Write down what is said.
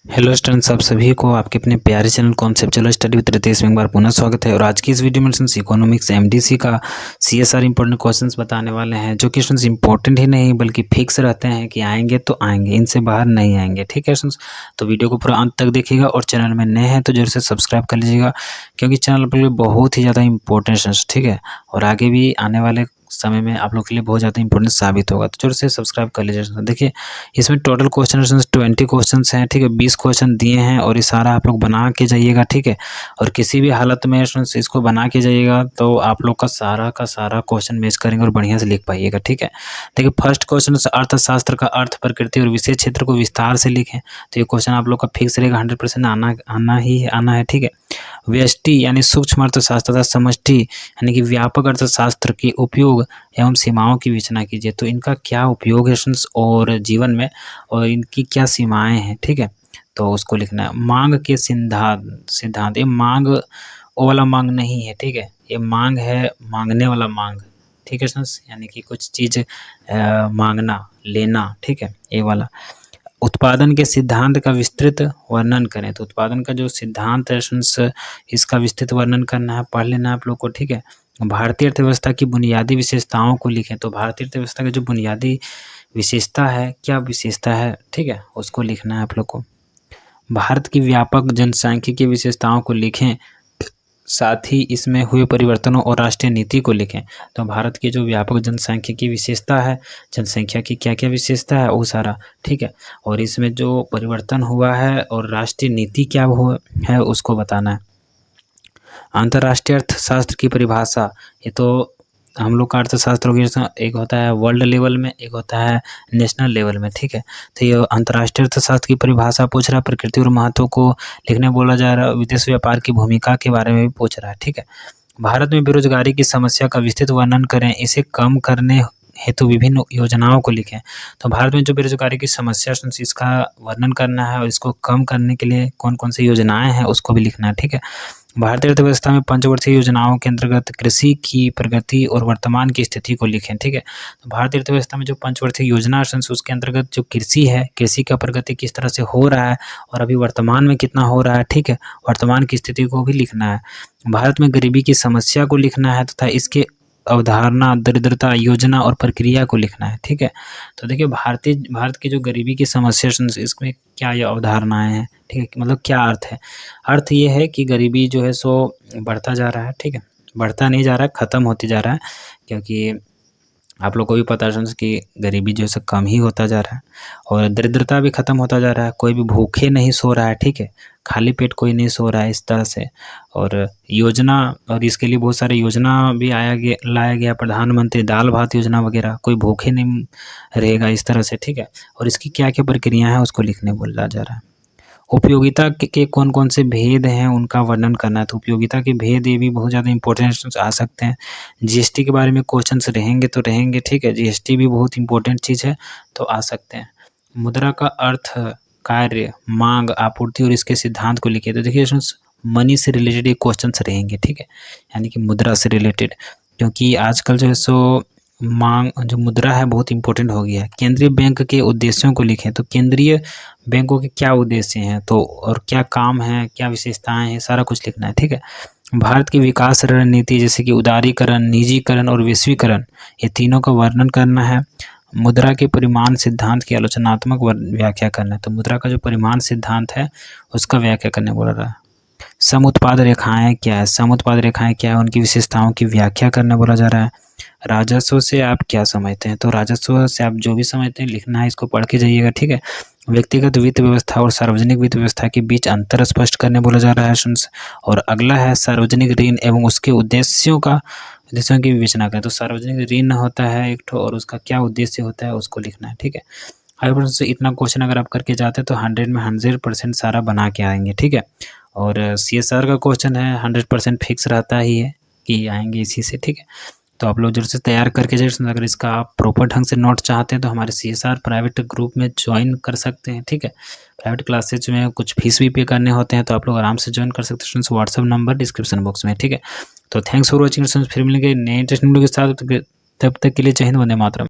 Hello students, आप सभी को आपके अपने प्यारे channel conceptual study with Ritesh में एक बार पुनः स्वागत है। और आज की इस वीडियो में स्टूडेंट्स इकोनॉमिक्स एमडीसी का सीएसआर इंपॉर्टेंट क्वेश्चंस बताने वाले हैं, जो कि स्टूडेंट्स इंपॉर्टेंट ही नहीं बल्कि फिक्स रहते हैं कि आएंगे तो आएंगे, इनसे बाहर नहीं आएंगे। ठीक है स्टूडेंट्स, तो वीडियो को पूरा अंत तक देखिएगा और चैनल में नए हैं तो जरूर से सब्सक्राइब कर लीजिएगा, क्योंकि चैनल पर बहुत ही ज़्यादा इंपॉर्टेंट। ठीक है, और आगे भी आने वाले समय में आप लोग के लिए बहुत ज़्यादा इंपॉर्टेंट साबित होगा, तो जरूर से सब्सक्राइब कर लीजिए। देखिए, इसमें टोटल क्वेश्चन 20 क्वेश्चन हैं। ठीक है, 20 क्वेश्चन दिए हैं और ये सारा आप लोग बना के जाइएगा। ठीक है, और किसी भी हालत में इसको बना के जाइएगा तो आप लोग का सारा क्वेश्चन मैच करेंगे और बढ़िया से लिख पाइएगा। ठीक है, देखिए फर्स्ट क्वेश्चन अर्थशास्त्र का अर्थ, प्रकृति और विशेष क्षेत्र को विस्तार से लिखें। तो ये क्वेश्चन आप लोग का फिक्स रहेगा, 100% आना है। ठीक है, व्यष्टि यानी सूक्ष्म अर्थशास्त्र तथा समष्टि यानी कि व्यापक अर्थशास्त्र के उपयोग एवं सीमाओं की विवेचना कीजिए। तो इनका क्या उपयोग है और जीवन में, और इनकी क्या सीमाएं हैं। ठीक है, तो उसको लिखना है। मांग के सिद्धांत, ये मांग वो वाला मांग नहीं है। ठीक है, ये मांग है मांगने वाला मांग। ठीक है स्टूडेंट्स, यानी कि कुछ चीज़ मांगना, लेना। ठीक है, ये वाला। उत्पादन के सिद्धांत का विस्तृत वर्णन करें। तो उत्पादन का जो सिद्धांत है स्टूडेंट्स, इसका विस्तृत वर्णन करना है, पढ़ लेना है आप लोग को। ठीक है, भारतीय अर्थव्यवस्था की बुनियादी विशेषताओं को लिखें। तो भारतीय अर्थव्यवस्था की जो बुनियादी विशेषता है, क्या विशेषता है, ठीक है, उसको लिखना है आप लोग को। भारत की व्यापक जनसांख्यिकी की विशेषताओं को लिखें, साथ ही इसमें हुए परिवर्तनों और राष्ट्रीय नीति को लिखें। तो भारत की जो व्यापक जनसांख्यिकी की विशेषता है, जनसंख्या की क्या क्या विशेषता है वो सारा। ठीक है, और इसमें जो परिवर्तन हुआ है और राष्ट्रीय नीति क्या हुआ है उसको बताना है। अंतर्राष्ट्रीय अर्थशास्त्र की परिभाषा, ये तो हम लोग का अर्थशास्त्र हो गया, एक होता है वर्ल्ड लेवल में, एक होता है नेशनल लेवल में। ठीक है, तो ये अंतर्राष्ट्रीय अर्थशास्त्र की परिभाषा पूछ रहा है, प्रकृति और महत्व को लिखने बोला जा रहा है, विदेश व्यापार की भूमिका के बारे में भी पूछ रहा है। ठीक है, भारत में बेरोजगारी की समस्या का विस्तृत वर्णन करें, इसे कम करने हेतु विभिन्न योजनाओं को लिखें। तो भारत में जो बेरोजगारी की समस्या, इसका वर्णन करना है और इसको कम करने के लिए कौन कौन सी योजनाएं हैं उसको भी लिखना है। ठीक है, भारतीय अर्थव्यवस्था में पंचवर्षीय योजनाओं के अंतर्गत कृषि की प्रगति और वर्तमान की स्थिति को लिखें। ठीक है, तो भारतीय अर्थव्यवस्था में जो पंचवर्षीय योजना है उसके अंतर्गत जो कृषि है, कृषि का प्रगति किस तरह से हो रहा है और अभी वर्तमान में कितना हो रहा है। ठीक है, वर्तमान की स्थिति को भी लिखना है। भारत में गरीबी की समस्या को लिखना है तथा इसके अवधारणा, दरिद्रता, योजना और प्रक्रिया को लिखना है। ठीक है, तो देखिए भारत की जो गरीबी की समस्या, इसमें क्या ये अवधारणाएं हैं। ठीक है, मतलब क्या अर्थ है। अर्थ ये है कि गरीबी जो है सो बढ़ता जा रहा है। ठीक है, बढ़ता नहीं जा रहा है, ख़त्म होते जा रहा है, क्योंकि आप लोग को भी पता है कि गरीबी जो है कम ही होता जा रहा है और दरिद्रता भी ख़त्म होता जा रहा है। कोई भी भूखे नहीं सो रहा है। ठीक है, खाली पेट कोई नहीं सो रहा है इस तरह से। और योजना, और इसके लिए बहुत सारे योजना भी लाया गया, प्रधानमंत्री दाल भात योजना वगैरह, कोई भूखे नहीं रहेगा इस तरह से। ठीक है, और इसकी क्या क्या प्रक्रिया है उसको लिखने बोला जा रहा है। उपयोगिता के कौन कौन से भेद हैं उनका वर्णन करना है। तो उपयोगिता के भेद ये भी बहुत ज़्यादा इंपॉर्टेंट आ सकते हैं। जीएसटी के बारे में क्वेश्चंस रहेंगे तो रहेंगे। ठीक है, जीएसटी भी बहुत इंपॉर्टेंट चीज़ है, तो आ सकते हैं। मुद्रा का अर्थ, कार्य, मांग, आपूर्ति और इसके सिद्धांत को लिखिए। तो देखिए मनी से रिलेटेड ये क्वेश्चंस रहेंगे। ठीक है, यानी कि मुद्रा से रिलेटेड, क्योंकि आजकल जो है सो मांग, जो मुद्रा है बहुत इंपॉर्टेंट हो गया है। केंद्रीय बैंक के उद्देश्यों को लिखें। तो केंद्रीय बैंकों के क्या उद्देश्य हैं, तो और क्या काम है, क्या विशेषताएं हैं, सारा कुछ लिखना है। ठीक है, भारत की विकास रणनीति जैसे कि उदारीकरण, निजीकरण और वैश्वीकरण, ये तीनों का वर्णन करना है। मुद्रा के परिमाण सिद्धांत की आलोचनात्मक व्याख्या करना है। तो मुद्रा का जो परिमाण सिद्धांत है उसका व्याख्या करने बोल रहा है। समुत्पाद रेखाएं क्या है, समुत्पाद रेखाएं क्या है, उनकी विशेषताओं की व्याख्या करने बोला जा रहा है। राजस्व से आप क्या समझते हैं। तो राजस्व से आप जो भी समझते हैं लिखना है, इसको पढ़ के जाइएगा। ठीक है, व्यक्तिगत वित्त व्यवस्था और सार्वजनिक वित्त व्यवस्था के बीच अंतर स्पष्ट करने बोला जा रहा है। और अगला है सार्वजनिक ऋण एवं उसके उद्देश्यों की विवेचना करें। तो सार्वजनिक ऋण होता है एक ठो, और उसका क्या उद्देश्य होता है उसको लिखना है। ठीक है, अगर इतना क्वेश्चन अगर आप करके जाते हैं तो 100 में 100% सारा बना के आएंगे। ठीक है, और सीएसआर का क्वेश्चन है 100% फिक्स रहता ही है कि आएंगे इसी से। ठीक है, तो आप लोग जरूर से तैयार करके जाइए। अगर इसका आप प्रॉपर ढंग से नोट चाहते हैं तो हमारे सीएसआर प्राइवेट ग्रुप में ज्वाइन कर सकते हैं। ठीक है, प्राइवेट क्लासेज में कुछ फीस भी पे करने होते हैं, तो आप लोग आराम से ज्वाइन कर सकते हैं। व्हाट्सअप नंबर डिस्क्रिप्शन बॉक्स में। ठीक है, तो थैंक्स फॉर वॉचिंग। फिर मिलेंगे नए इंटरेस्टिंग वीडियो के साथ, तब तक के लिए जय हिंद, वंदे मातरम।